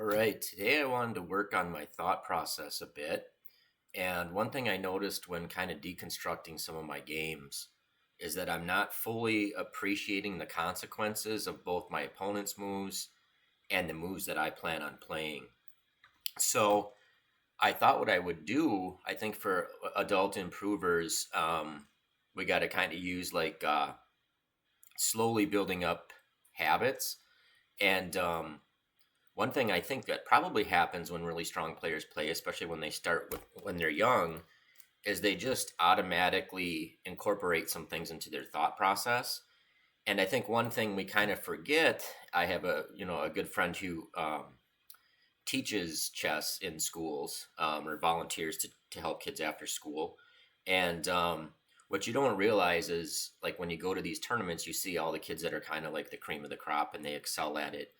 All right, today I wanted to work on my thought process a bit. And one thing I noticed when kind of deconstructing some of my games is that I'm not fully appreciating the consequences of both my opponent's moves and the moves that I plan on playing. So I thought what I would do, I think for adult improvers, we got to kind of use slowly building up habits. And one thing I think that probably happens when really strong players play, especially when they start with when they're young, is they just automatically incorporate some things into their thought process. And I think one thing we kind of forget, I have a good friend who teaches chess in schools, or volunteers to help kids after school. And what you don't realize is like when you go to these tournaments, you see all the kids that are kind of like the cream of the crop and they excel at it,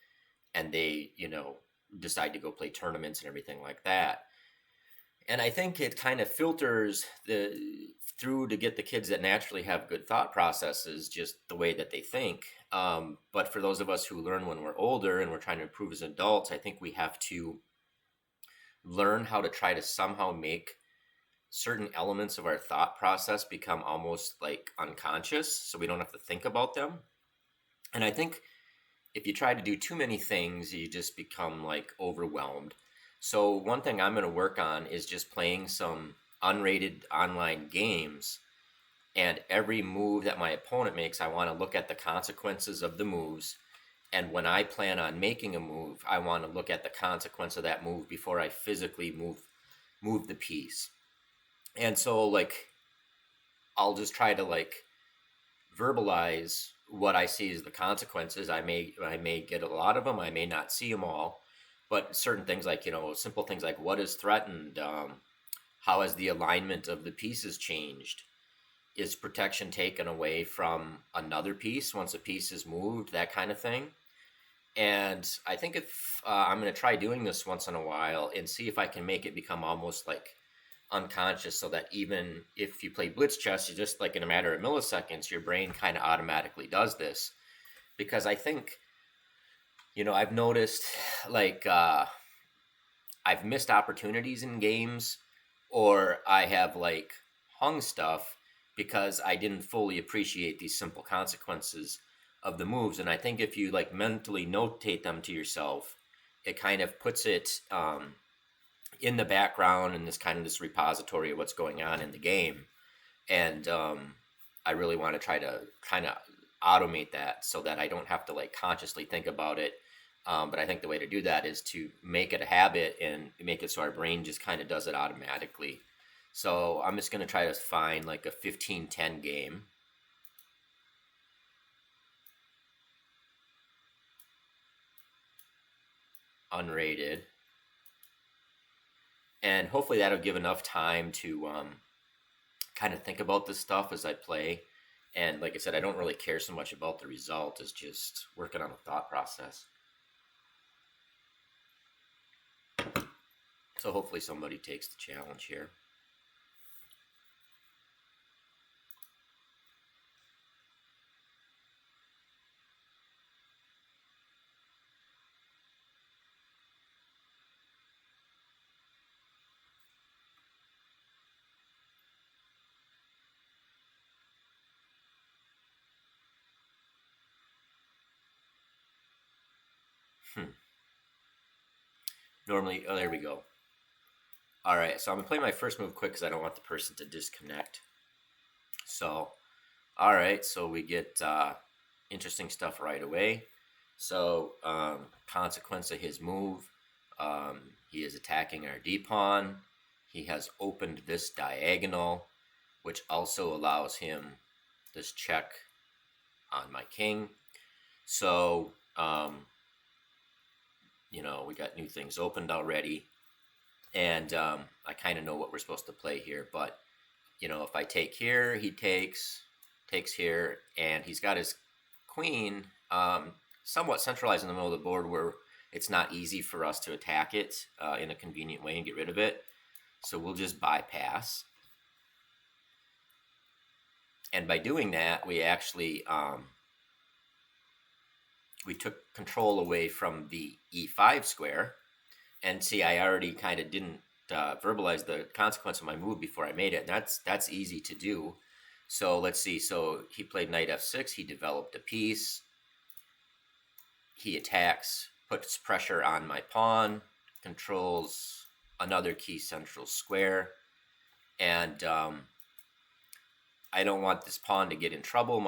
and they decide to go play tournaments and everything like that. And I think it kind of filters the through to get the kids that naturally have good thought processes, just the way that they think. But for those of us who learn when we're older and we're trying to improve as adults, I think we have to learn how to try to somehow make certain elements of our thought process become almost like unconscious so we don't have to think about them. And I think if you try to do too many things, you just become like overwhelmed. So one thing I'm going to work on is just playing some unrated online games, and every move that my opponent makes, I want to look at the consequences of the moves. And when I plan on making a move, I want to look at the consequence of that move before I physically move the piece. And so like I'll just try to like verbalize what I see as the consequences. I may get a lot of them. I may not see them all, but certain things like simple things like what is threatened, how has the alignment of the pieces changed, is protection taken away from another piece once a piece is moved, that kind of thing. And I think if I'm going to try doing this once in a while and see if I can make it become almost like unconscious, so that even if you play blitz chess, you just like in a matter of milliseconds, your brain kind of automatically does this. Because I think, I've noticed like I've missed opportunities in games, or I have like hung stuff because I didn't fully appreciate these simple consequences of the moves. And I think if you like mentally notate them to yourself, it kind of puts it in the background in this repository of what's going on in the game. And I really want to try to kind of automate that so that I don't have to like consciously think about it. But I think the way to do that is to make it a habit and make it so our brain just kind of does it automatically. So I'm just going to try to find like a 15-10 game. Unrated. And hopefully that'll give enough time to kind of think about this stuff as I play. And like I said, I don't really care so much about the result as just working on the thought process. So hopefully somebody takes the challenge here. Normally, oh, there we go. All right, so I'm gonna play my first move quick because I don't want the person to disconnect. So, all right, so we get interesting stuff right away. So, consequence of his move, he is attacking our D pawn. He has opened this diagonal, which also allows him this check on my king. So, we got new things opened already. And I kind of know what we're supposed to play here. But, if I take here, he takes here, and he's got his queen somewhat centralized in the middle of the board where it's not easy for us to attack it in a convenient way and get rid of it. So we'll just bypass. And by doing that, we actually we took control away from the e5 square. And see, I already kind of didn't verbalize the consequence of my move before I made it. And that's easy to do. So let's see. So he played knight f6. He developed a piece. He attacks, puts pressure on my pawn, controls another key central square, and I don't want this pawn to get in trouble.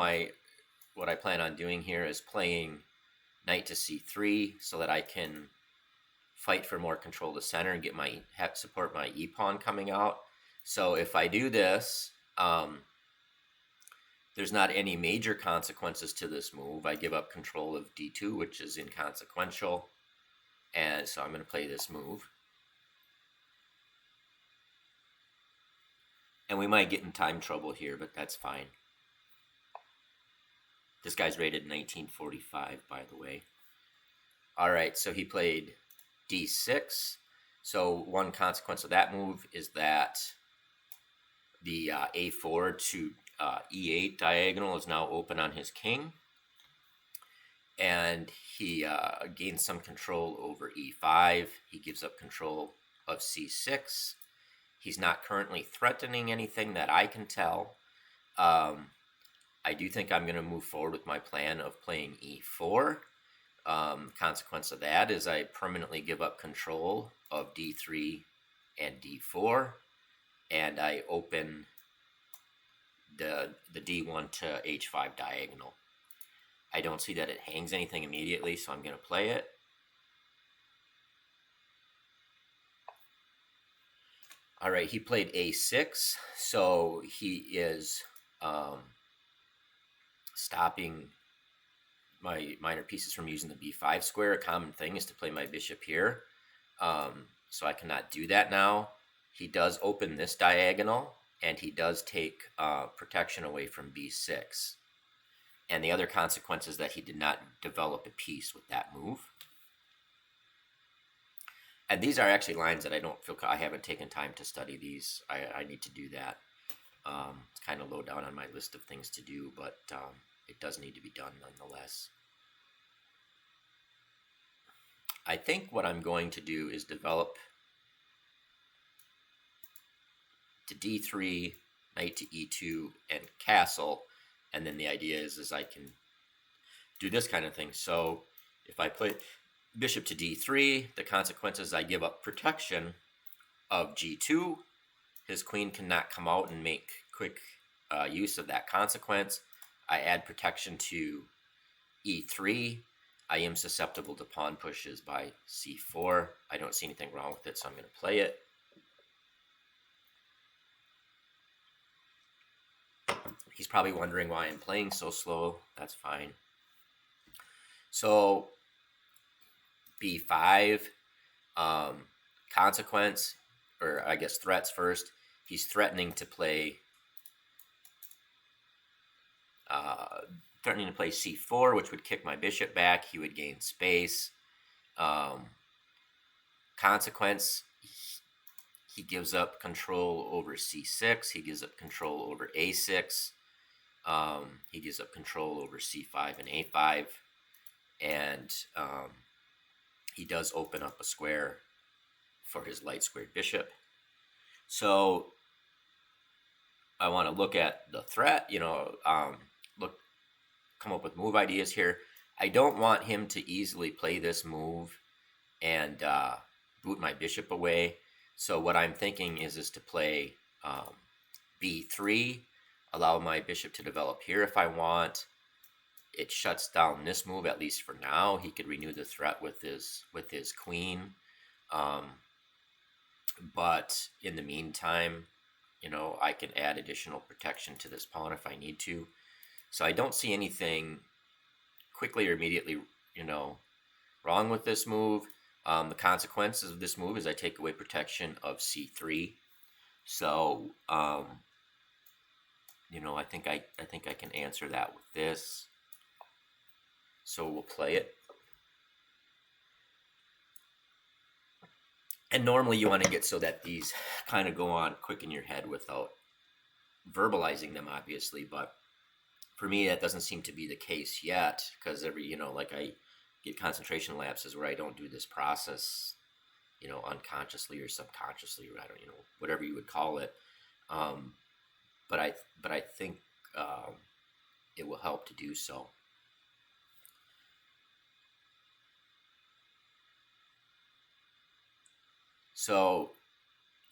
What I plan on doing here is playing knight to c3 so that I can fight for more control of the center and get support my e pawn coming out. So if I do this, there's not any major consequences to this move. I give up control of d2, which is inconsequential, and so I'm going to play this move. And we might get in time trouble here, but that's fine. This guy's rated 1945, by the way. All right, so he played d6. So one consequence of that move is that the a4 to e8 diagonal is now open on his king. And he gains some control over e5. He gives up control of c6. He's not currently threatening anything that I can tell. I do think I'm going to move forward with my plan of playing e4. Consequence of that is I permanently give up control of d3 and d4, and I open the d1 to h5 diagonal. I don't see that it hangs anything immediately, so I'm going to play it. All right, he played a6, so he is stopping my minor pieces from using the b5 square. A common thing is to play my bishop here, so I cannot do that now. He does open this diagonal, and he does take protection away from b6. And the other consequence is that he did not develop a piece with that move. And these are actually lines that I haven't taken time to study these. I need to do that. It's kind of low down on my list of things to do, but it does need to be done nonetheless. I think what I'm going to do is develop to d3, knight to e2, and castle. And then the idea is I can do this kind of thing. So if I play bishop to d3, the consequences I give up protection of g2. His queen cannot come out and make quick use of that consequence. I add protection to e3. I am susceptible to pawn pushes by c4. I don't see anything wrong with it, so I'm going to play it. He's probably wondering why I'm playing so slow. That's fine. So b5, consequence, or I guess threats first. He's threatening to play c4, which would kick my bishop back. He would gain space. Consequence, he gives up control over c6. He gives up control over a6. He gives up control over c5 and a5. And he does open up a square for his light squared bishop. So I want to look at the threat, come up with move ideas here. I don't want him to easily play this move and boot my bishop away. So what I'm thinking is to play b3, allow my bishop to develop here if I want. It shuts down this move, at least for now. He could renew the threat with his queen. But in the meantime, I can add additional protection to this pawn if I need to. So I don't see anything quickly or immediately, wrong with this move. The consequences of this move is I take away protection of c3. So, I think I can answer that with this. So we'll play it. And normally you want to get so that these kind of go on quick in your head without verbalizing them, obviously. But for me, that doesn't seem to be the case yet, because I get concentration lapses where I don't do this process, unconsciously or subconsciously, or I don't, whatever you would call it. Um, but I think it will help to do so. So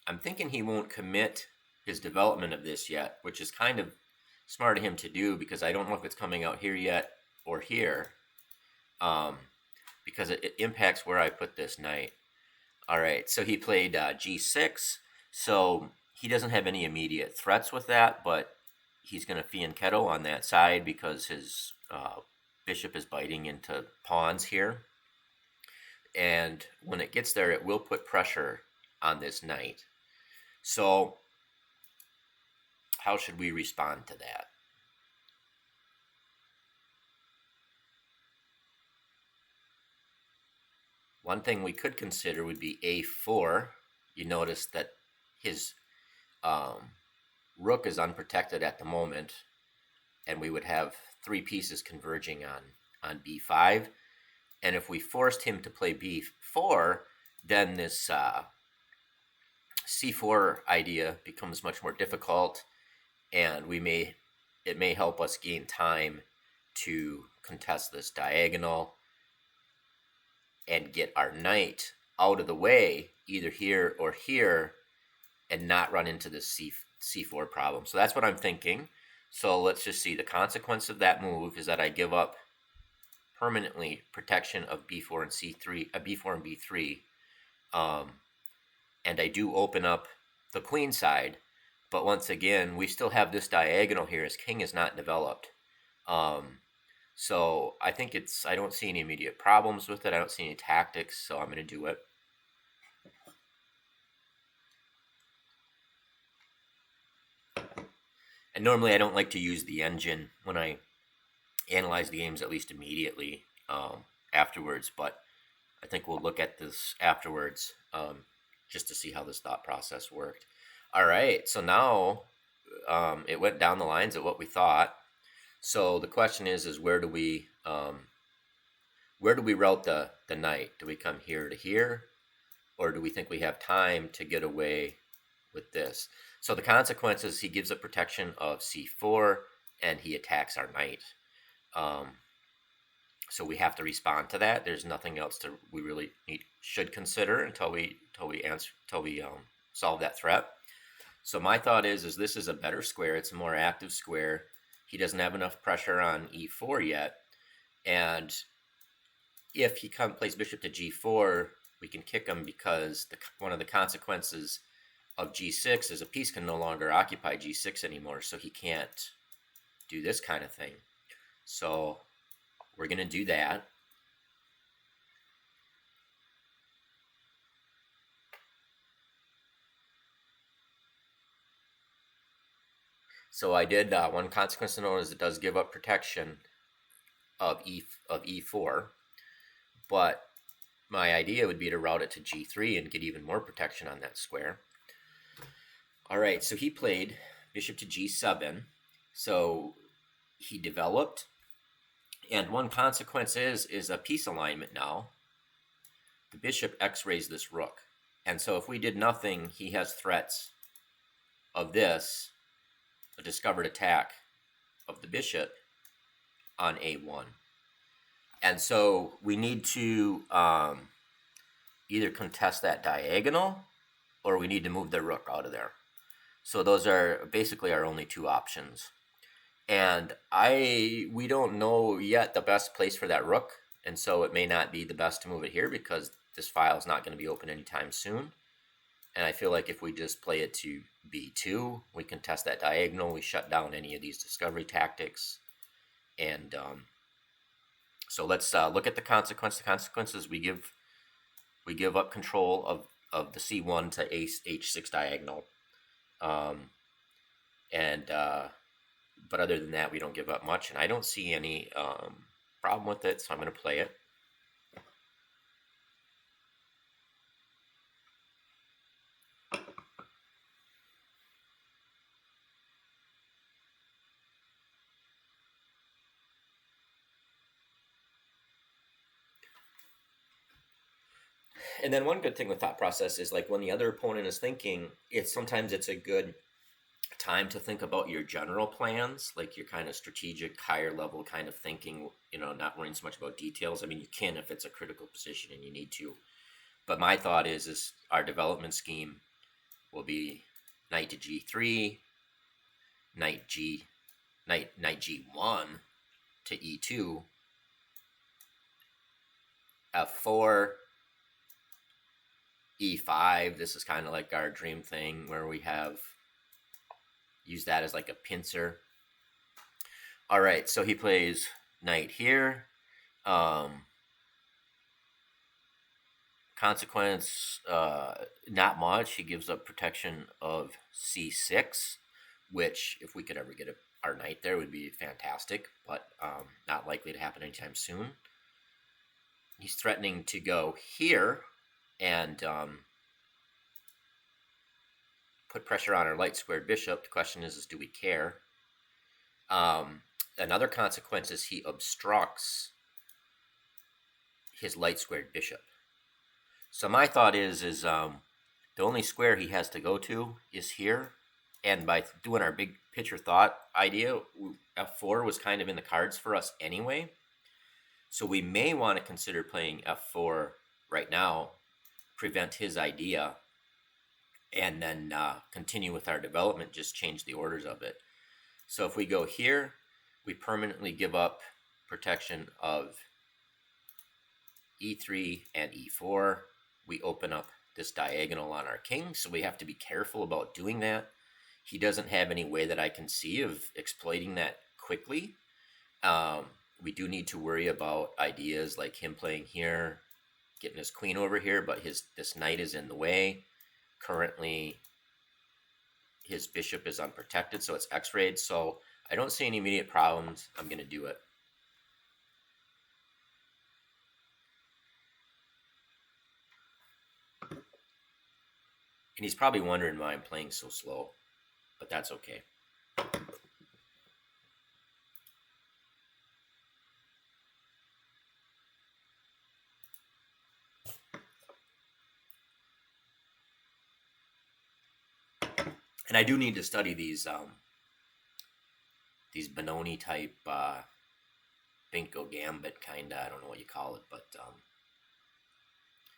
I'm thinking he won't commit his development of this yet, which is kind of smart of him to do, because I don't know if it's coming out here yet or here, because it impacts where I put this knight. All right, so he played g6, so he doesn't have any immediate threats with that, but he's going to fianchetto on that side because his bishop is biting into pawns here. And when it gets there, it will put pressure on this knight. So how should we respond to that? One thing we could consider would be a4. You notice that his rook is unprotected at the moment, and we would have three pieces converging on b5. And if we forced him to play b4, then this c4 idea becomes much more difficult, and it may help us gain time to contest this diagonal and get our knight out of the way, either here or here, and not run into this c4 problem. So that's what I'm thinking. So let's just see. The consequence of that move is that I give up permanently protection of b4 and c3, b4 and b3, and I do open up the queen side. But once again, we still have this diagonal here. His king is not developed. So I think I don't see any immediate problems with it. I don't see any tactics, so I'm going to do it. And normally I don't like to use the engine when I analyze the games, at least immediately afterwards, but I think we'll look at this afterwards just to see how this thought process worked. All right, so now it went down the lines of what we thought. So the question is where do we route the knight? Do we come here to here, or do we think we have time to get away with this? So the consequence is he gives up protection of c4, and he attacks our knight. So we have to respond to that. There's nothing else we really should consider until we solve that threat. So my thought is this is a better square. It's a more active square. He doesn't have enough pressure on e4 yet, and if he plays bishop to g4, we can kick him, because one of the consequences of g6 is a piece can no longer occupy g6 anymore, so he can't do this kind of thing. So we're going to do that. So I did one consequence to note is it does give up protection of e4, but my idea would be to route it to g3 and get even more protection on that square. All right, so he played bishop to g7. So he developed, and one consequence is a piece alignment now. The bishop x-rays this rook, and so if we did nothing, he has threats of this, a discovered attack of the bishop on a1. And so we need to either contest that diagonal, or we need to move the rook out of there. So those are basically our only two options. And we don't know yet the best place for that rook, and so it may not be the best to move it here, because this file is not going to be open anytime soon. And I feel like if we just play it to b2, we can test that diagonal, we shut down any of these discovery tactics. And so let's look at the consequence. The consequences, we give up control of the c1 to h6 diagonal. But other than that, we don't give up much, and I don't see any problem with it, so I'm going to play it. And then one good thing with thought process is like when the other opponent is thinking, sometimes it's a good time to think about your general plans, like your kind of strategic, higher level kind of thinking, not worrying so much about details. I mean, you can if it's a critical position and you need to. But my thought is our development scheme will be knight to g3, knight g1 to e2, f4, e5. This is kind of like our dream thing where we have use that as like a pincer. All right, so he plays knight here. Consequence, not much. He gives up protection of c6, which if we could ever get our knight there would be fantastic, but not likely to happen anytime soon. He's threatening to go here and put pressure on our light squared bishop. The question is do we care? Another consequence is he obstructs his light squared bishop. So my thought is the only square he has to go to is here. And by doing our big picture thought idea, f4 was kind of in the cards for us anyway. So we may want to consider playing f4 right now, prevent his idea, and then continue with our development, just change the orders of it. So if we go here, we permanently give up protection of e3 and e4. We open up this diagonal on our king, so we have to be careful about doing that. He doesn't have any way that I can see of exploiting that quickly. We do need to worry about ideas like him playing here, getting his queen over here, but this knight is in the way. Currently, his bishop is unprotected, so it's x-rayed. So I don't see any immediate problems. I'm going to do it. And he's probably wondering why I'm playing so slow, but that's okay. And I do need to study these Benoni type bingo gambit kind of, I don't know what you call it, but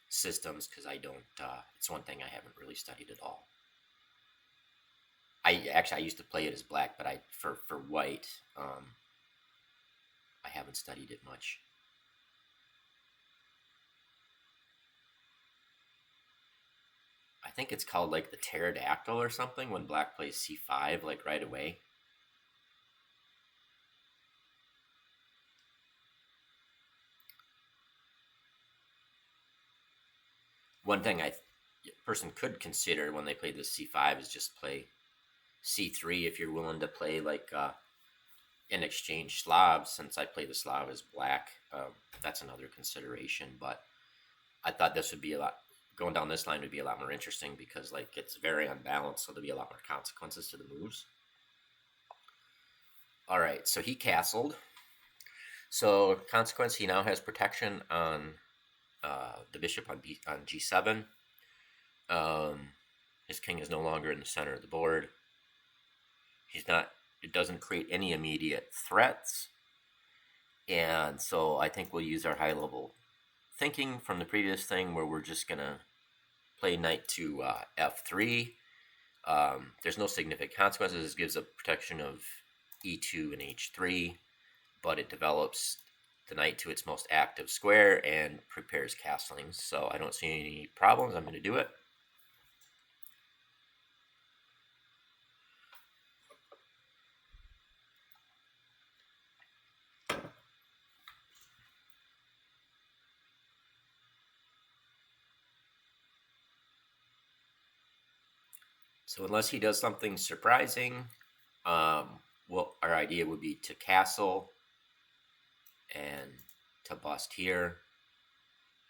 systems, because I don't, it's one thing I haven't really studied at all. I used to play it as black, but for white, I haven't studied it much. I think it's called like the pterodactyl or something when black plays c5 like right away. One thing a person could consider when they play this c5 is just play c3 if you're willing to play like an exchange Slav. Since I play the Slav as black, that's another consideration. But I thought this would be going down this line would be a lot more interesting because like it's very unbalanced, so there'll be a lot more consequences to the moves. All right, so he castled. So consequence, he now has protection on the bishop on g7. His king is no longer in the center of the board. It doesn't create any immediate threats. And so I think we'll use our high level thinking from the previous thing where we're just gonna play knight to f3. There's no significant consequences. This gives a protection of e2 and h3, but it develops the knight to its most active square and prepares castling. So I don't see any problems. I'm going to do it. So unless he does something surprising, our idea would be to castle and to bust here,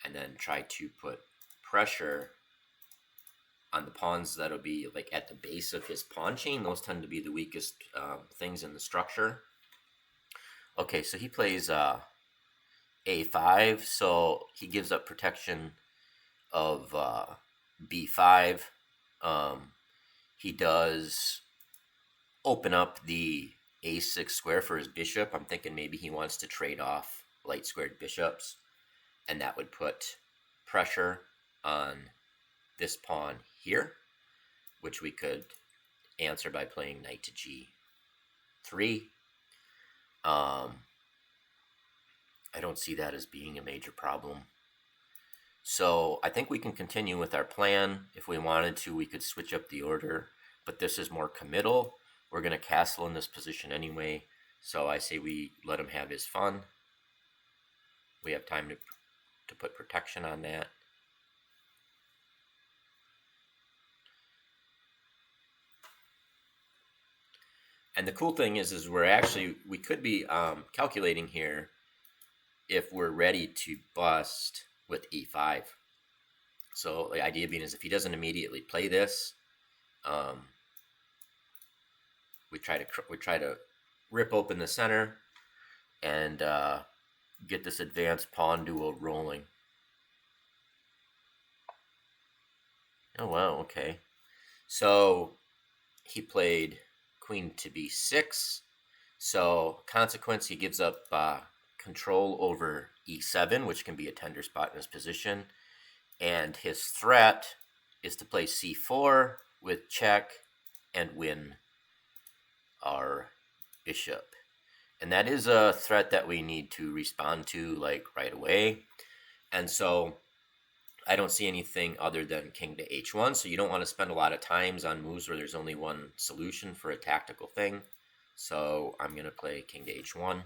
and then try to put pressure on the pawns that'll be like at the base of his pawn chain. Those tend to be the weakest things in the structure. Okay, so he plays a5, so he gives up protection of b5. He does open up the a6 square for his bishop. I'm thinking maybe he wants to trade off light squared bishops, and that would put pressure on this pawn here, which we could answer by playing knight to g3. I don't see that as being a major problem. So I think we can continue with our plan. If we wanted to, we could switch up the order, but this is more committal. We're going to castle in this position anyway, so I say we let him have his fun. We have time to put protection on that. And the cool thing is we could be calculating here if we're ready to bust with e5. So the idea being is if he doesn't immediately play this, we try to rip open the center and get this advanced pawn duel rolling. Oh wow, okay. So he played queen to b6. So consequence, he gives up control over e7, which can be a tender spot in his position. And his threat is to play c4 with check and win our bishop. And that is a threat that we need to respond to like right away. And so I don't see anything other than king to h1. So you don't want to spend a lot of times on moves where there's only one solution for a tactical thing. So I'm going to play king to h1.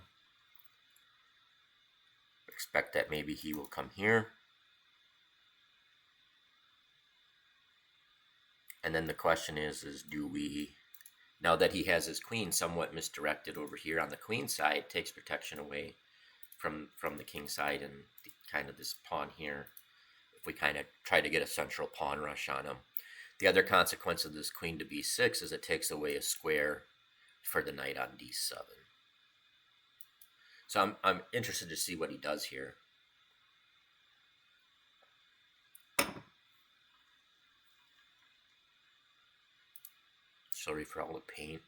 Expect that maybe he will come here. And then the question is do we, now that he has his queen somewhat misdirected over here on the queen side, takes protection away from the king side and kind of this pawn here, if we kind of try to get a central pawn rush on him. The other consequence of this queen to b6 is it takes away a square for the knight on d7. So I'm interested to see what he does here. Sorry for all the paint.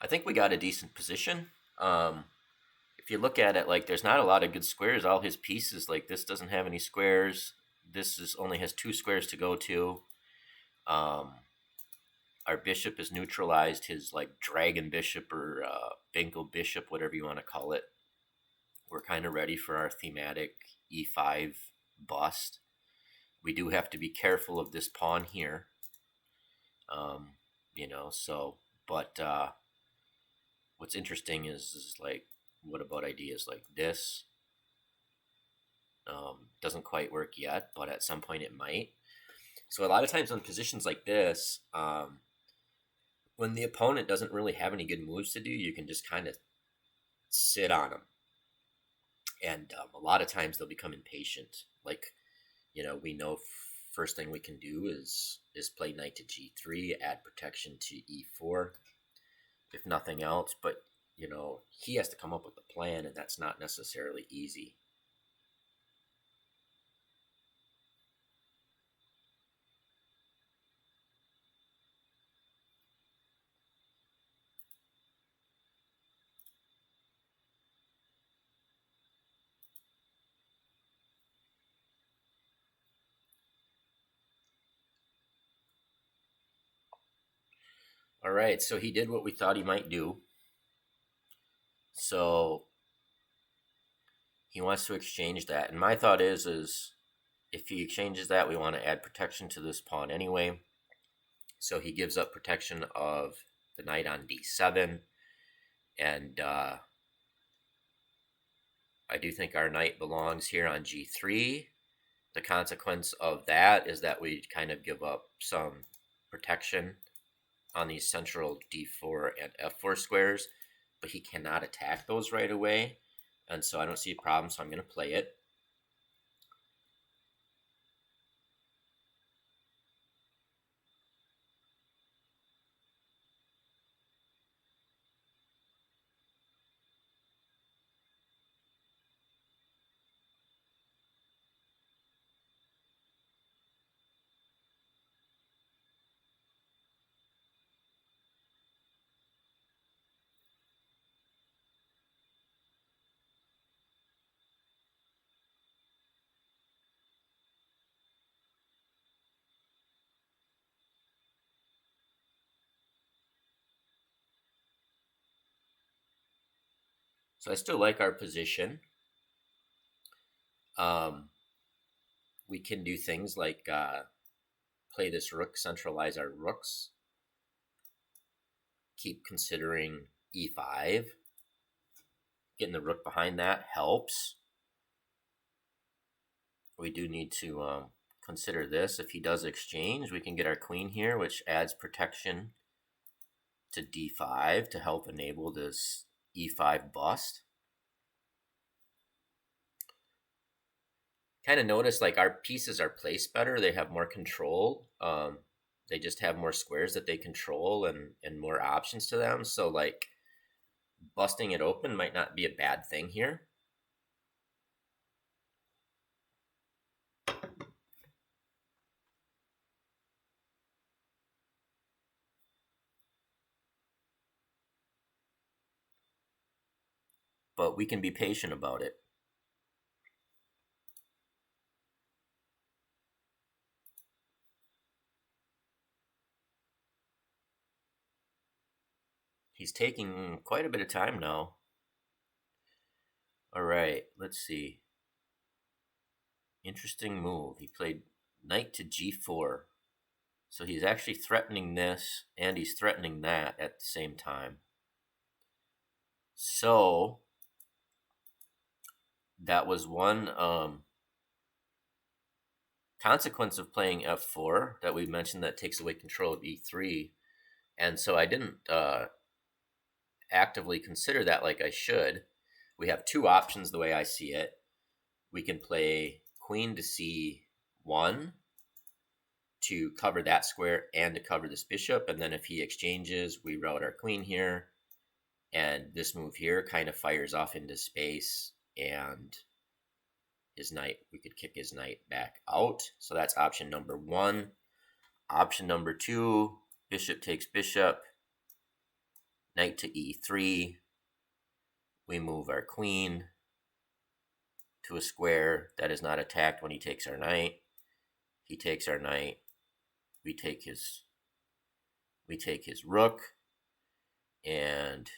I think we got a decent position. If you look at it, like there's not a lot of good squares. All his pieces, like this doesn't have any squares. This only has 2 squares to go to. Our bishop is neutralized. His like dragon bishop or Bengal bishop, whatever you want to call it. We're kind of ready for our thematic e5 bust. We do have to be careful of this pawn here. You know, so, but what's interesting is like, what about ideas like this? Doesn't quite work yet, but at some point it might. So a lot of times on positions like this, when the opponent doesn't really have any good moves to do, you can just kind of sit on them. And a lot of times they'll become impatient. Like, you know, we know first thing we can do is play knight to g3, add protection to e4, if nothing else. But, you know, he has to come up with a plan, and that's not necessarily easy. All right, so he did what we thought he might do. So he wants to exchange that. And my thought is if he exchanges that, we want to add protection to this pawn anyway. So he gives up protection of the knight on d7. And I do think our knight belongs here on g3. The consequence of that is that we kind of give up some protection on these central d4 and f4 squares, but he cannot attack those right away. And so I don't see a problem, so I'm going to play it. So I still like our position. We can do things like play this rook, centralize our rooks, keep considering e5. Getting the rook behind that helps. We do need to consider this. If he does exchange, we can get our queen here, which adds protection to d5 to help enable this e5 bust. Kind of notice like our pieces are placed better. They have more control. They just have more squares that they control and more options to them. So like busting it open might not be a bad thing here. But we can be patient about it. He's taking quite a bit of time now. All right, let's see. Interesting move. He played knight to g4. So he's actually threatening this and he's threatening that at the same time. So that was one consequence of playing f4 that we mentioned that takes away control of e3. And so I didn't actively consider that like I should. We have two options the way I see it. We can play queen to c1 to cover that square and to cover this bishop. And then if he exchanges, we route our queen here. And this move here kind of fires off into space, and his knight, we could kick his knight back out. So that's option number one. Option number two, bishop takes bishop, knight to e3. We move our queen to a square that is not attacked when he takes our knight. He takes our knight. We take his rook, and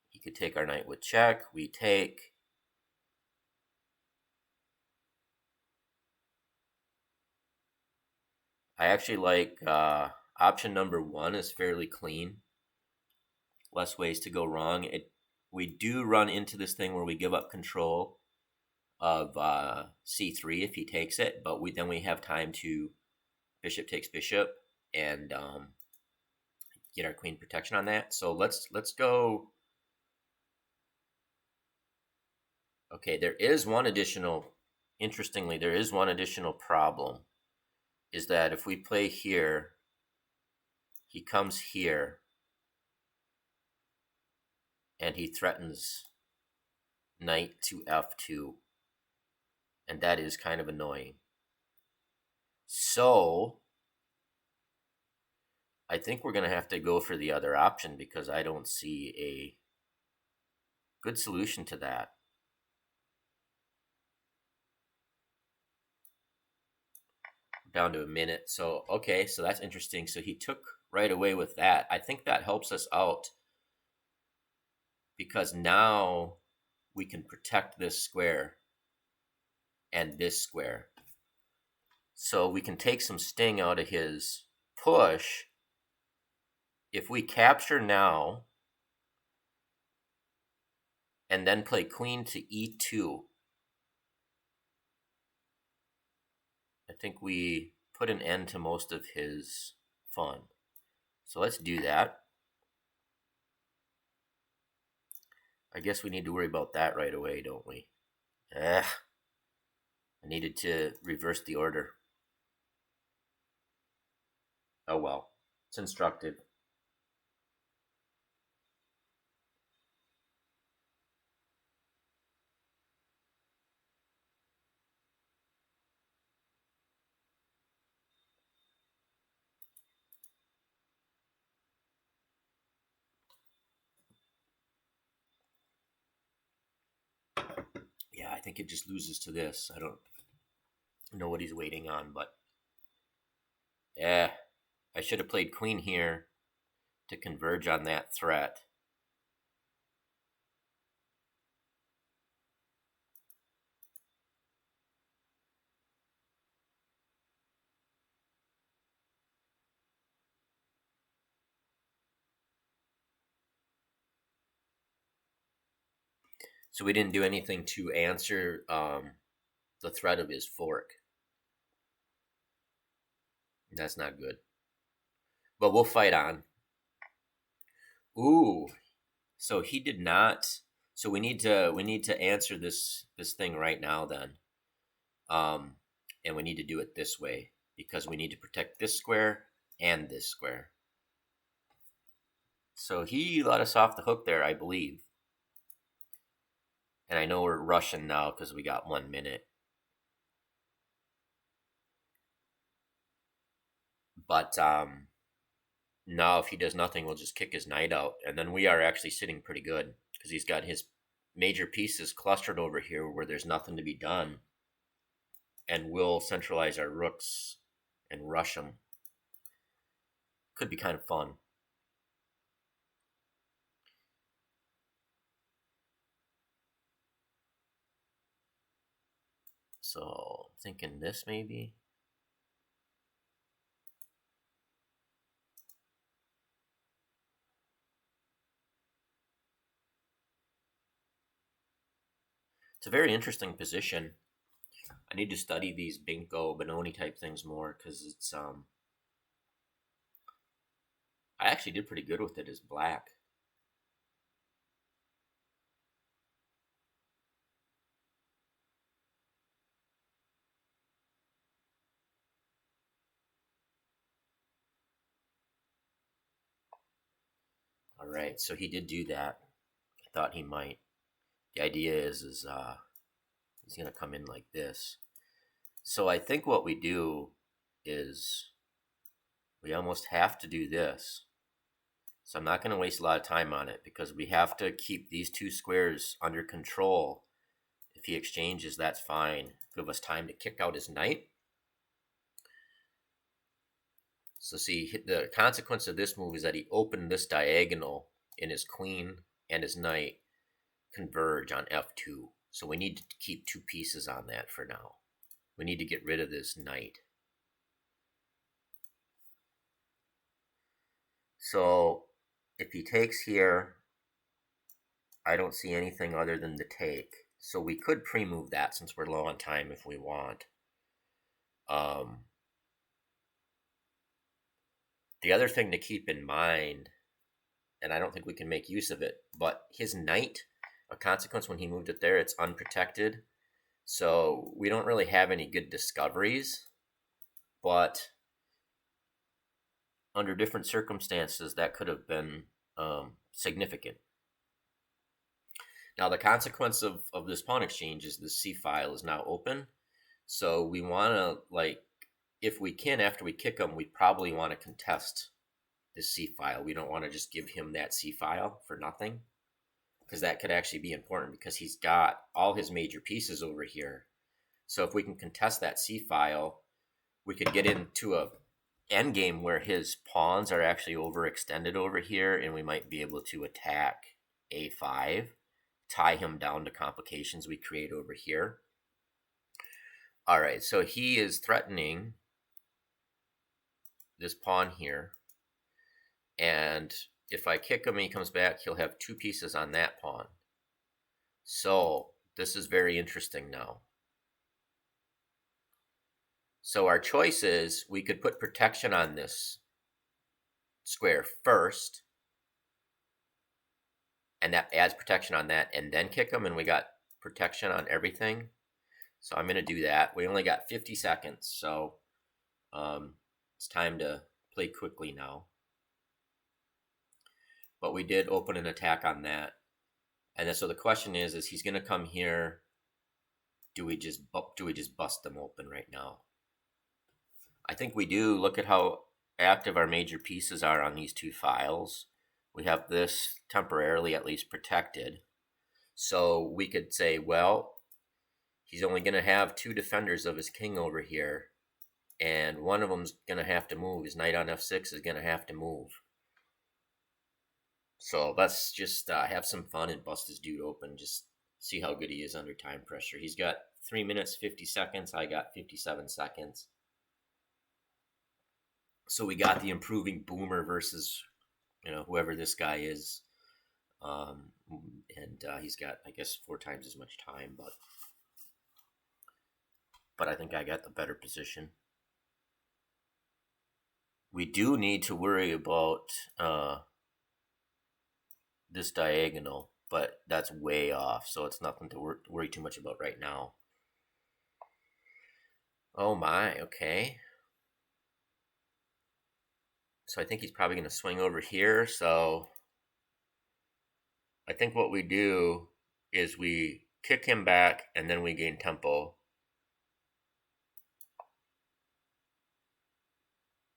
he could take our knight with check. We take. I actually like option number one is fairly clean. Less ways to go wrong. We do run into this thing where we give up control of c3 if he takes it, but then we have time to bishop takes bishop and get our queen protection on that. So let's go. Okay, interestingly, there is one additional problem, is that if we play here, he comes here, and he threatens knight to f2, and that is kind of annoying. So I think we're going to have to go for the other option because I don't see a good solution to that. Down to a minute. So, okay, so that's interesting. So he took right away with that. I think that helps us out because now we can protect this square and this square. So we can take some sting out of his push. If we capture now and then play queen to e2, I think we put an end to most of his fun. So let's do that. I guess we need to worry about that right away, don't we? I needed to reverse the order. Oh well, it's instructive. Yeah, I think it just loses to this. I don't know what he's waiting on, but I should have played queen here to converge on that threat. So we didn't do anything to answer the threat of his fork. That's not good. But we'll fight on. Ooh, so he did not. So we need to answer this thing right now then. Um, and we need to do it this way because we need to protect this square and this square. So he let us off the hook there, I believe. And I know we're rushing now because we got 1 minute. But now if he does nothing, we'll just kick his knight out. And then we are actually sitting pretty good because he's got his major pieces clustered over here where there's nothing to be done. And we'll centralize our rooks and rush them. Could be kind of fun. So I'm thinking this maybe. It's a very interesting position. I need to study these Benoni type things more because it's I actually did pretty good with it as black. All right, so he did do that. I thought he might. The idea is he's gonna come in like this. So I think what we do is we almost have to do this. So I'm not going to waste a lot of time on it because we have to keep these two squares under control. If he exchanges, that's fine. Give us time to kick out his knight. So see, the consequence of this move is that he opened this diagonal and his queen and his knight converge on f2. So we need to keep two pieces on that for now. We need to get rid of this knight. So if he takes here, I don't see anything other than the take. So we could pre-move that since we're low on time if we want. The other thing to keep in mind, and I don't think we can make use of it, but his knight, a consequence when he moved it there, it's unprotected. So we don't really have any good discoveries, but under different circumstances, that could have been significant. Now, the consequence of this pawn exchange is the C file is now open. So we want to, like, if we can, after we kick him, we probably want to contest this C file. We don't want to just give him that C file for nothing, because that could actually be important because he's got all his major pieces over here. So if we can contest that C file, we could get into a endgame where his pawns are actually overextended over here, and we might be able to attack A5, tie him down to complications we create over here. All right, so he is threatening this pawn here, and if I kick him and he comes back, he'll have two pieces on that pawn. So this is very interesting now. So our choice is we could put protection on this square first, and that adds protection on that, and then kick him, and we got protection on everything. So I'm going to do that. We only got 50 seconds, so it's time to play quickly now. But we did open an attack on that. And then, so the question is he's going to come here. Do we just bust them open right now? I think we do. Look at how active our major pieces are on these two files. We have this temporarily at least protected. So we could say, well, he's only going to have two defenders of his king over here, and one of them's going to have to move. His knight on f6 is going to have to move. So let's just have some fun and bust this dude open. Just see how good he is under time pressure. He's got 3 minutes, 50 seconds. I got 57 seconds. So we got the improving boomer versus, whoever this guy is. Um, and he's got, I guess, 4 times as much time, but I think I got the better position. We do need to worry about this diagonal, but that's way off, so it's nothing to worry too much about right now. Oh my, okay. So I think he's probably going to swing over here, so I think what we do is we kick him back and then we gain tempo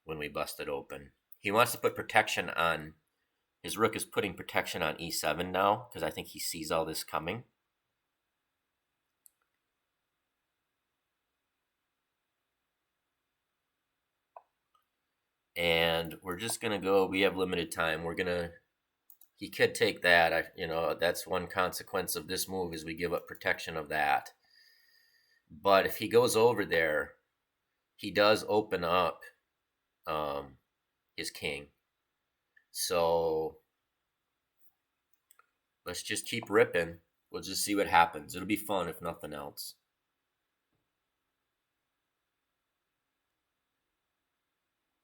when we bust it open. He wants to put protection on, his rook is putting protection on e7 now because I think he sees all this coming. And we're just going to go, we have limited time. We're going to, he could take that. That's one consequence of this move is we give up protection of that. But if he goes over there, he does open up his king. So let's just keep ripping. We'll just see what happens. It'll be fun if nothing else.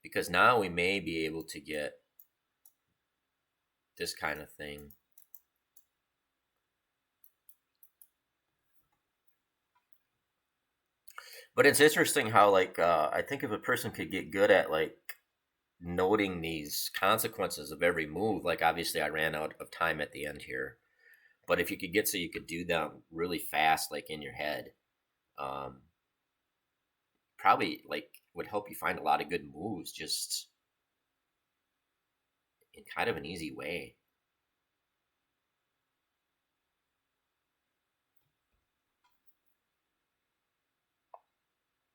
Because now we may be able to get this kind of thing. But it's interesting how, like, I think if a person could get good at, like, noting these consequences of every move, like, obviously I ran out of time at the end here. But if you could get so you could do them really fast, like in your head, um, probably like would help you find a lot of good moves just in kind of an easy way.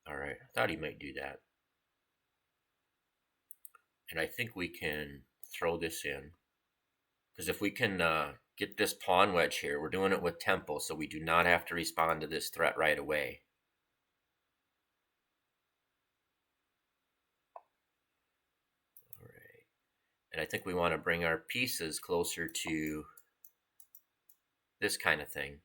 All right, I thought he might do that. And I think we can throw this in. Because if we can get this pawn wedge here, we're doing it with tempo, so we do not have to respond to this threat right away. All right. And I think we want to bring our pieces closer to this kind of thing.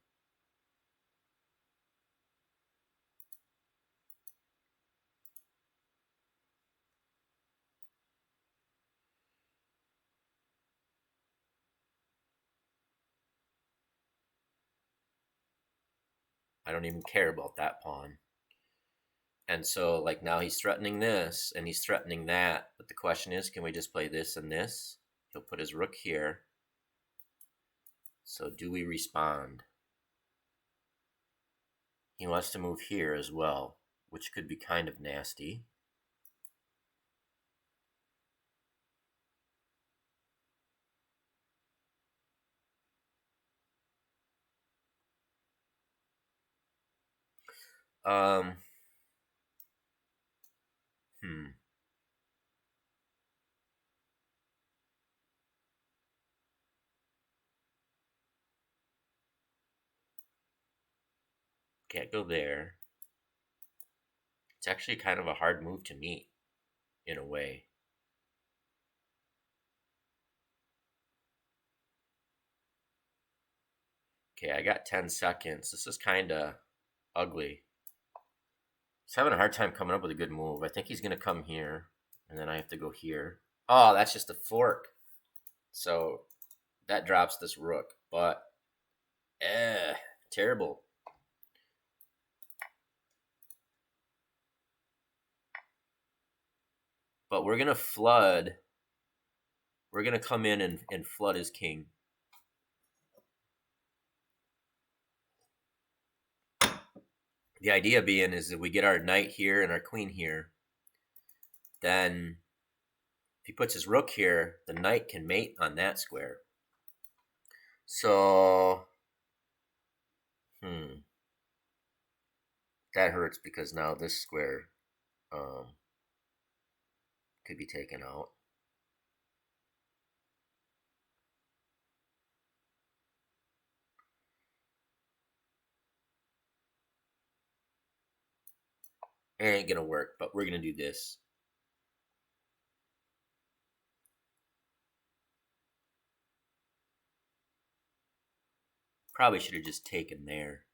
I don't even care about that pawn. And so, like, now he's threatening this and he's threatening that. But the question is, can we just play this and this? He'll put his rook here. So do we respond? He wants to move here as well, which could be kind of nasty. Um, hmm. Can't go there. It's actually kind of a hard move to meet, in a way. Okay, I got 10 seconds. This is kind of ugly. He's having a hard time coming up with a good move. I think he's going to come here, and then I have to go here. Oh, that's just a fork. So that drops this rook, but terrible. But we're going to flood. We're going to come in and flood his king. The idea being is that we get our knight here and our queen here. Then if he puts his rook here, the knight can mate on that square. So, that hurts because now this square could be taken out. It ain't gonna work, but we're gonna do this. Probably should have just taken there.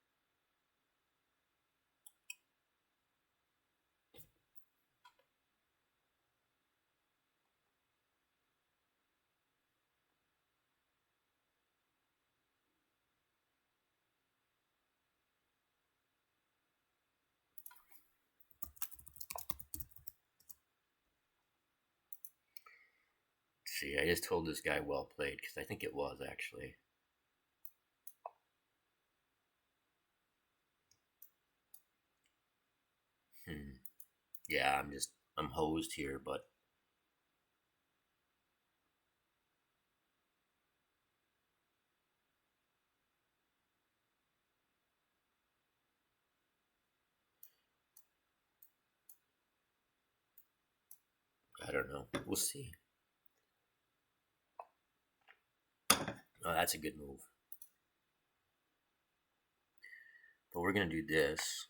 See, I just told this guy well played because I think it was actually. Hmm. Yeah, I'm hosed here, but I don't know. We'll see. Oh, that's a good move. But we're gonna do this.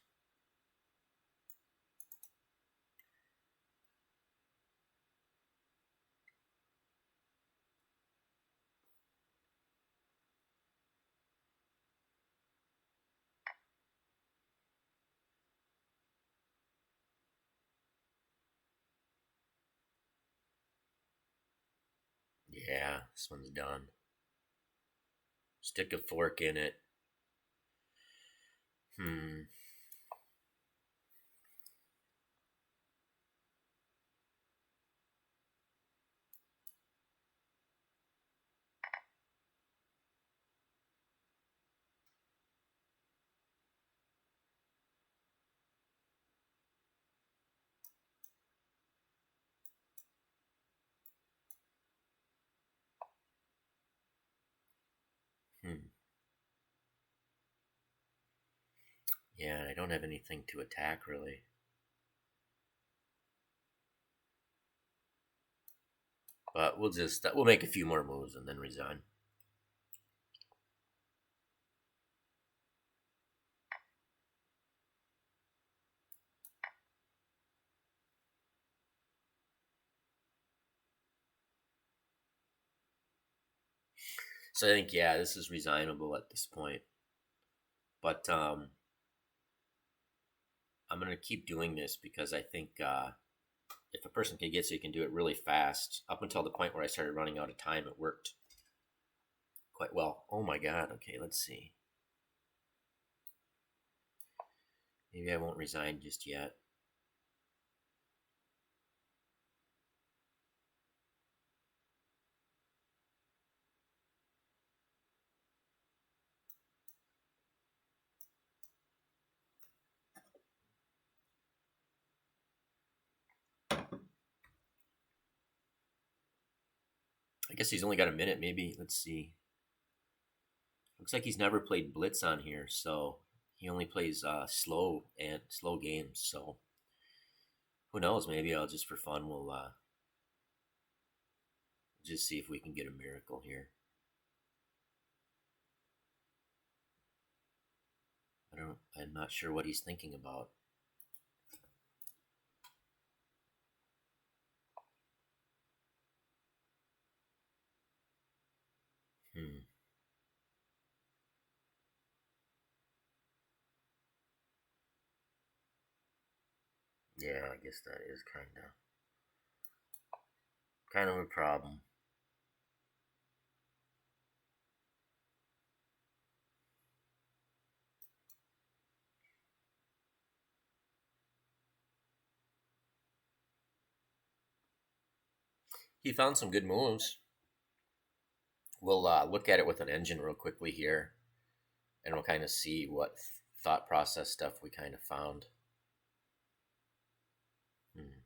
Yeah, this one's done. Stick a fork in it. Hmm. Hmm. Yeah, I don't have anything to attack really. But we'll make a few more moves and then resign. So I think yeah, this is resignable at this point. But I'm gonna keep doing this because I think if a person can get so you can do it really fast, up until the point where I started running out of time, it worked quite well. Oh my god. Okay, let's see. Maybe I won't resign just yet. I guess he's only got a minute. Maybe let's see. Looks like he's never played blitz on here, so he only plays slow games. So who knows? Maybe I'll just for fun we'll just see if we can get a miracle here. I'm not sure what he's thinking about. Hmm. Yeah, I guess that is kind of a problem. He found some good moves. We'll look at it with an engine real quickly here, and we'll kind of see what thought process stuff we kind of found. Hmm.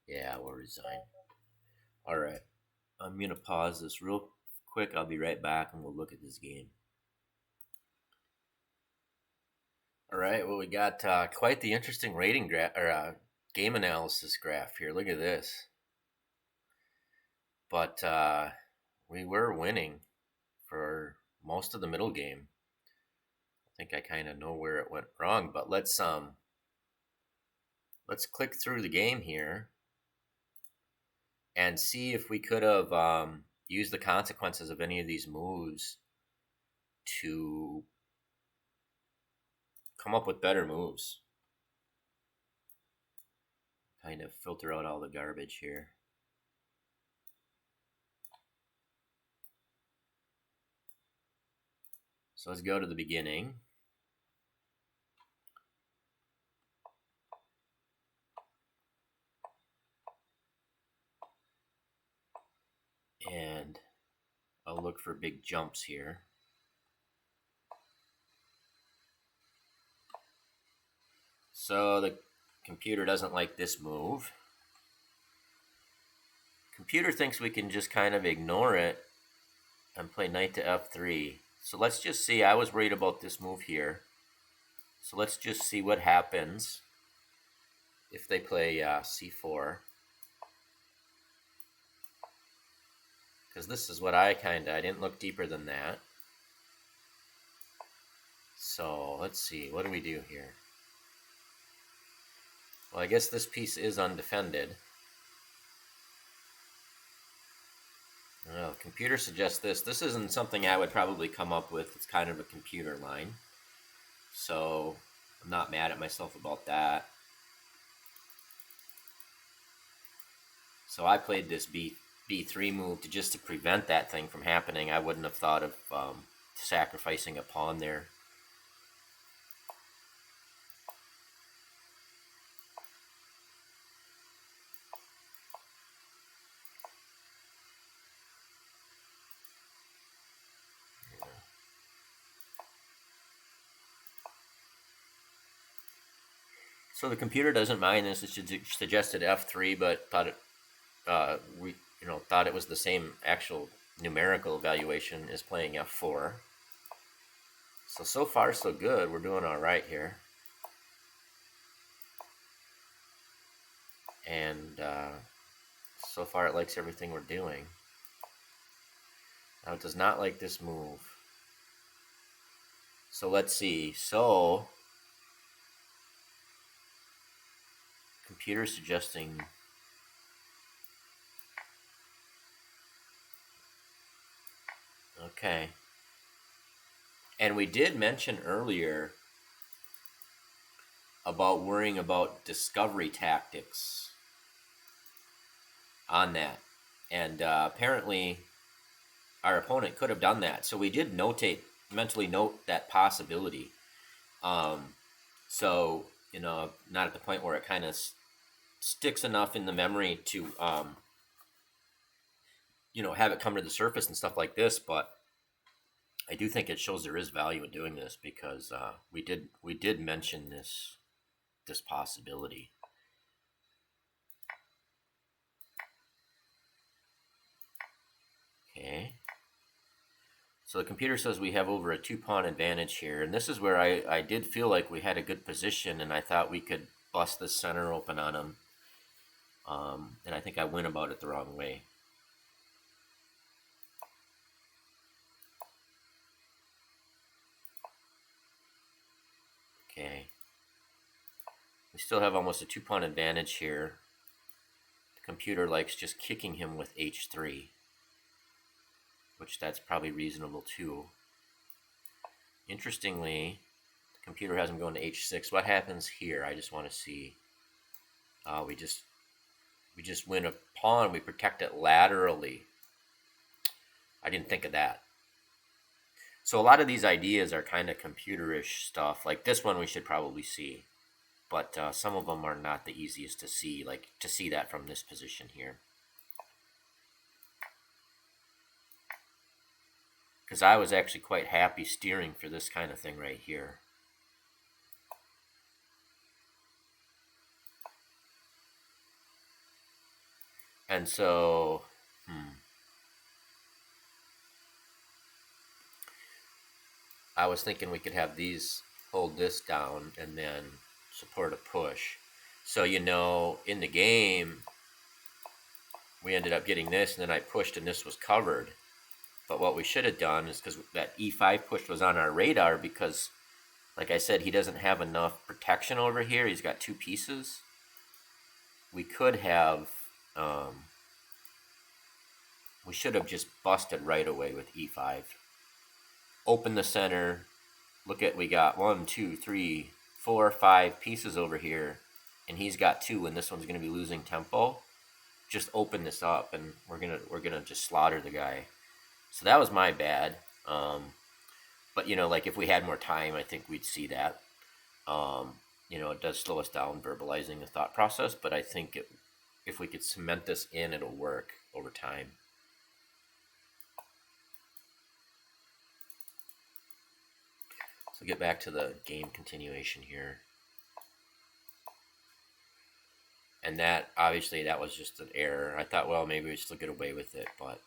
Yeah, we'll resign. All right. I'm going to pause this real quick. I'll be right back and we'll look at this game. All right. Well, we got quite the interesting rating graph or game analysis graph here. Look at this. But we were winning for most of the middle game. I think I kind of know where it went wrong, but let's click through the game here and see if we could have used the consequences of any of these moves to come up with better moves. Kind of filter out all the garbage here. So let's go to the beginning. And I'll look for big jumps here. So the computer doesn't like this move. Computer thinks we can just kind of ignore it and play knight to f3. So let's just see. I was worried about this move here. So let's just see what happens if they play c4. Because this is what I didn't look deeper than that. So let's see, what do we do here? Well, I guess this piece is undefended. Well, computer suggests this. This isn't something I would probably come up with. It's kind of a computer line. So I'm not mad at myself about that. So I played this b3 move just to prevent that thing from happening. I wouldn't have thought of sacrificing a pawn there. So the computer doesn't mind this. It suggested f3, but thought it thought it was the same actual numerical evaluation as playing f4. So far so good. We're doing all right here. And so far it likes everything we're doing. Now it does not like this move. So let's see. So computer suggesting okay. And we did mention earlier about worrying about discovery tactics on that. And apparently our opponent could have done that. So we did mentally note that possibility. So, not at the point where it kind of sticks enough in the memory to, have it come to the surface and stuff like this. But I do think it shows there is value in doing this because we did mention this possibility. Okay. So the computer says we have over a 2-pawn advantage here, and this is where I did feel like we had a good position, and I thought we could bust the center open on him. And I think I went about it the wrong way. Okay. We still have almost a 2-pawn advantage here. The computer likes just kicking him with h3, which that's probably reasonable too. Interestingly, the computer has him going to h6. What happens here? I just want to see. We just win a pawn. We protect it laterally. I didn't think of that. So a lot of these ideas are kind of computerish stuff. Like this one we should probably see. But some of them are not the easiest to see, like to see that from this position here. Because I was actually quite happy steering for this kind of thing right here. And so, I was thinking we could have these hold this down and then support a push. So, in the game, we ended up getting this, and then I pushed and this was covered. But what we should have done is, because that e5 push was on our radar, because Like I said, he doesn't have enough protection over here. He's got two pieces. We could have, um, we should have just busted right away with e5. Open the center. Look at, we got 1, 2, 3, 4, 5 pieces over here, and he's got 2, and this one's going to be losing tempo. Just open this up, and we're gonna just slaughter the guy. So that was my bad. But like if we had more time, I think we'd see that. It does slow us down verbalizing the thought process, but I think if we could cement this in, it'll work over time. So get back to the game continuation here. And that, obviously, that was just an error. I thought, well, maybe we still get away with it, but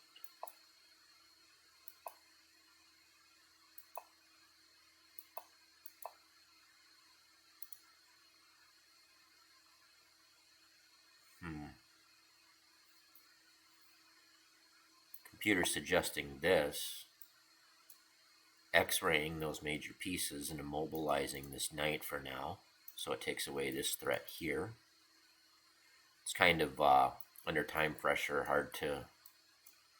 computer suggesting this, x-raying those major pieces and immobilizing this knight for now. So it takes away this threat here. It's kind of under time pressure, hard to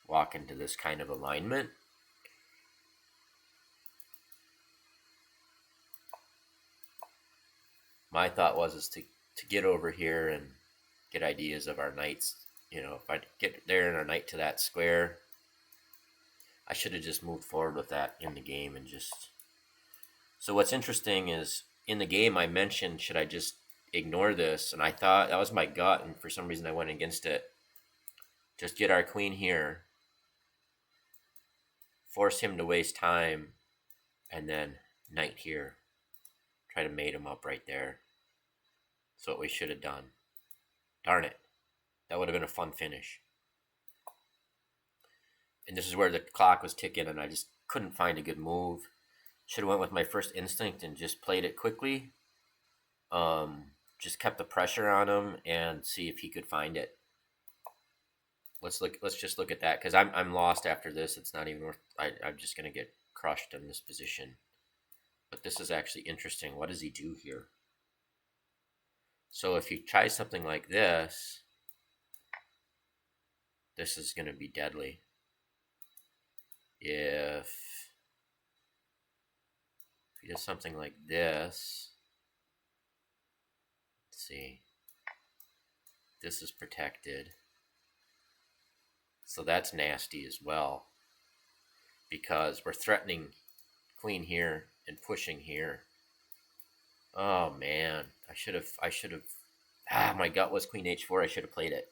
walk into this kind of alignment. My thought was to get over here and get ideas of our knights. If I get there and our knight to that square, I should have just moved forward with that in the game and just. So what's interesting is in the game I mentioned, should I just ignore this? And I thought that was my gut, and for some reason I went against it. Just get our queen here, force him to waste time, and then knight here. Try to mate him up right there. That's what we should have done. Darn it. That would have been a fun finish. And this is where the clock was ticking, and I just couldn't find a good move. Should have went with my first instinct and just played it quickly. Just kept the pressure on him and see if he could find it. Let's just look at that, because I'm lost after this. It's not even worth. I'm just gonna get crushed in this position. But this is actually interesting. What does he do here? So if he tries something like this, this is gonna be deadly. If he does something like this, let's see. This is protected. So that's nasty as well, because we're threatening queen here and pushing here. Oh man, I should have. My gut was queen h4. I should have played it.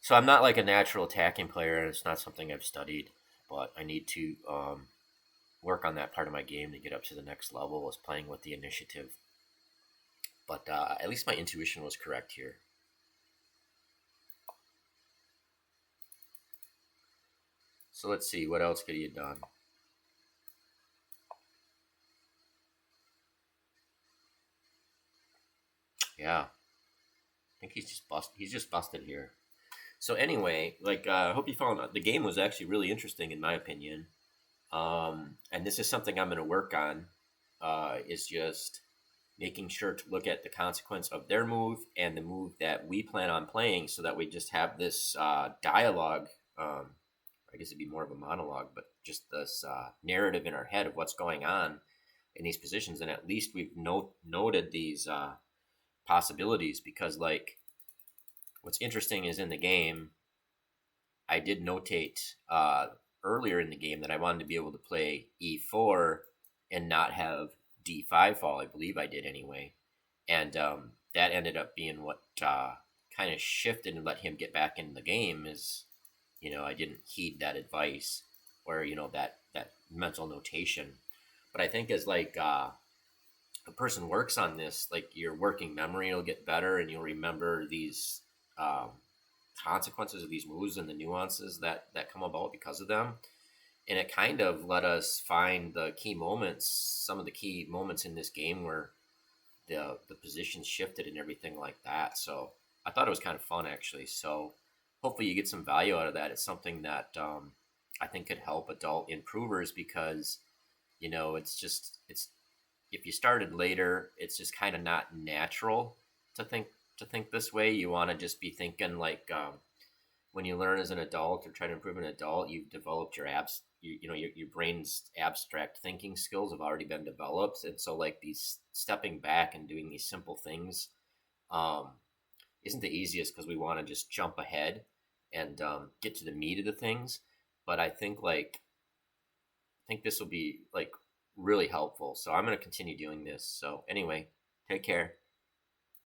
So I'm not like a natural attacking player, and it's not something I've studied, but I need to work on that part of my game to get up to the next level, is playing with the initiative. But at least my intuition was correct here. So let's see, what else could he have done? Yeah, I think he's just busted here. So anyway, I hope you found the game was actually really interesting in my opinion. And this is something I'm going to work on. Is just making sure to look at the consequence of their move and the move that we plan on playing, so that we just have this dialogue. I guess it'd be more of a monologue, but just this narrative in our head of what's going on in these positions, and at least we've noted these possibilities, because what's interesting is in the game, I did notate earlier in the game that I wanted to be able to play e4 and not have d5 fall. I believe I did anyway, and that ended up being what kind of shifted and let him get back in the game. Is I didn't heed that advice, or that mental notation. But I think as a person works on this, your working memory will get better, and you'll remember these consequences of these moves and the nuances that come about because of them. And it kind of let us find the key moments, some of the key moments in this game where the positions shifted and everything like that. So I thought it was kind of fun, actually. So hopefully you get some value out of that. It's something that I think could help adult improvers, because It's just it's if you started later, it's just kind of not natural to think this way. You want to just be thinking like when you learn as an adult or try to improve an adult, you've developed your your brain's abstract thinking skills have already been developed, and so like these stepping back and doing these simple things um, isn't the easiest because we want to just jump ahead and get to the meat of the things. But I think this will be like really helpful. So I'm going to continue doing this. So anyway, take care.